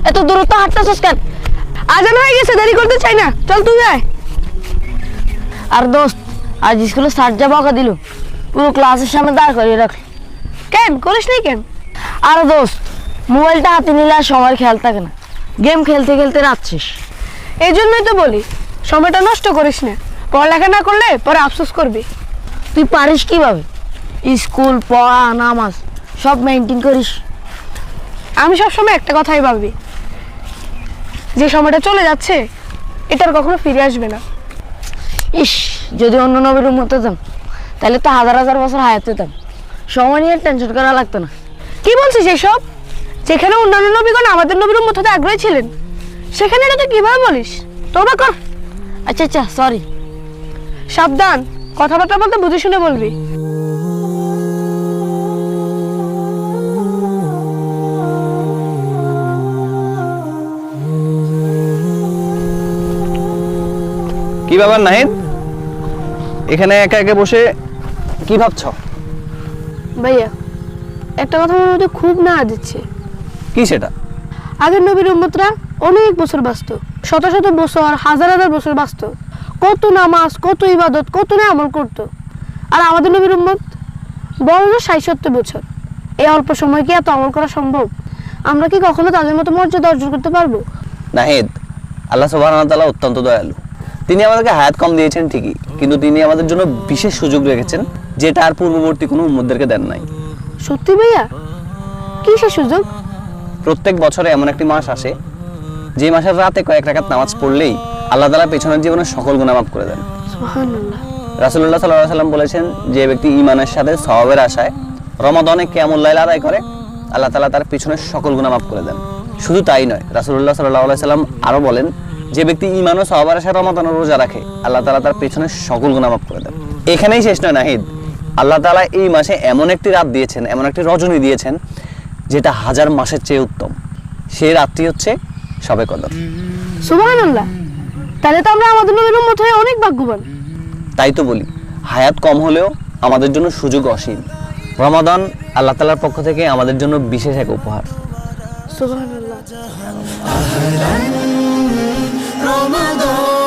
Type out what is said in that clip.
এত দূরত্ব হাঁটতেছিস কেন? আজান হয়ে গেছে, দেরি করতে চাই না, চল তুই আয়। আর দোস্ত, আজ স্কুলে স্যার যা বকা দিল, পুরো ক্লাসের সামনে দাঁড় করিয়ে রাখল। কেন করিস নি কেন? আর দোস্ত, মোবাইলটা হাতে নিলে আর সময়ের খেয়াল থাকে না, গেম খেলতে খেলতে রাত শেষ। এই জন্যই তো বলি সময়টা নষ্ট করিস না, পড়ালেখা না করলে পরে আফসোস করবি। তুই পারিস কিভাবে? স্কুল, পড়া, নামাজ সব মেনটেন করিস। আমি সবসময় একটা কথাই ভাবি, যে সময়টা চলে যাচ্ছে এটার কখনো ফিরে আসবে না। ইস, যদি অন্য নবীর উম্মত হতাম তাহলে তো হাজার হাজার বছর হায়াত পেতাম, সময় নিয়ে টেনশন করা লাগতো না। কি বলছিস এসব? যেখানে অন্যান্য নবীগণ আমাদের নবীর উম্মত হতে আগ্রহী ছিলেন, সেখানে এটা তুই কিভাবে বলিস? তওবা কর। আচ্ছা আচ্ছা, সরি। সাবধান, কথাবার্তা বলতে বুঝে শুনে বলবি। কি ব্যাপার নাহিদ, এখানে একা একা বসে কি ভাবছ? ভাইয়া, একটা কথা মনে মধ্যে খুব না দিচ্ছে। কি সেটা? আগের নবীর উম্মতরা অনেক বছর বাঁচত, শত শত বছর, হাজার হাজার বছর বাঁচত, কত নামাজ, কত ইবাদত, কত না আমল করত। আর আমাদের নবীর উম্মত বড় ৬০-৭০ বছর। এই অল্প সময় কি এত আমল করা সম্ভব? আমরা কি কখনো তাদের মতো মর্যাদা অর্জন করতে পারবো? নাহিদ, আল্লাহ সুবহানাহু ওয়া তাআলা অত্যন্ত দয়ালু। তিনি আমাদেরকে হায়াত কম দিয়েছেন ঠিকই, কিন্তু তিনি আমাদের জন্য বিশেষ সুযোগ রেখেছেন, যেটা আর পূর্ববর্তী কোনো উম্মতদেরকে দেন নাই। সত্যি ভাইয়া? কি সে সুযোগ? প্রত্যেক বছরে এমন একটি মাস আসে, যে মাসের রাতে কয়েক রাকাত নামাজ পড়লেই আল্লাহ তাআলা পেছনের জীবনের সকল গুনাহ মাফ করে দেন। সুবহানাল্লাহ। রাসূলুল্লাহ সাল্লাল্লাহু আলাইহি ওয়াসাল্লাম বলেছেন, যে ব্যক্তি ঈমানের সাথে সওয়াবের আশায় রমাদানে কিয়ামুল লাইল আদায় করে, আল্লাহ তাআলা তার পিছনের সকল গুনাহ মাফ করে দেন। শুধু তাই নয়, রাসূলুল্লাহ সাল্লাল্লাহু আলাইহি ওয়াসাল্লাম আরো বলেন, যে ব্যক্তি ঈমান ও সওয়াবের আশায় রমাদানের রোজা রাখে, আল্লাহ তাআলা তার পিছনের সকল গুনাহ মাফ করে দেন। এখানেই শেষ নয় নাহিদ, আল্লাহ তাআলা এই মাসে এমন একটি রাত দিয়েছেন, এমন একটি রজনী দিয়েছেন, যেটা হাজার মাসের চেয়ে উত্তম। সেই রাতটি হচ্ছে শবে কদর। সুবহানাল্লাহ। তাহলে তো আমরা আমাদের নবীর উম্মত হয়ে অনেক ভাগ্যবান। তাই তো বলি, হায়াত কম হলেও আমাদের জন্য সুযোগ অসীম। রমাদান আল্লাহ তাআলার পক্ষ থেকে আমাদের জন্য বিশেষ এক উপহার। সুবহানাল্লাহ। রমাদান